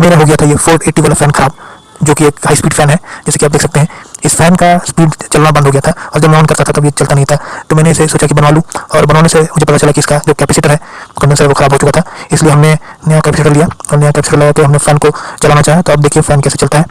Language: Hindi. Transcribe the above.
मेरा हो गया था ये 480 वाला फ़ैन खराब, जो कि एक हाई स्पीड फ़ैन है। जैसे कि आप देख सकते हैं इस फ़ैन का स्पीड चलना बंद हो गया था और जब मैं ऑन करता था तब ये चलता नहीं था। तो मैंने इसे सोचा कि बनवा लूँ, और बनवाने से मुझे पता चला कि इसका जो कैपेसिटर है कंडेंसर वो ख़राब हो चुका था। इसलिए हमने नया कैपेसिटर लिया और नया कैपेसिटर लगा के हमने फ़ैन को चलाना चाहा। तो अब देखिए फ़ैन कैसे चलता है।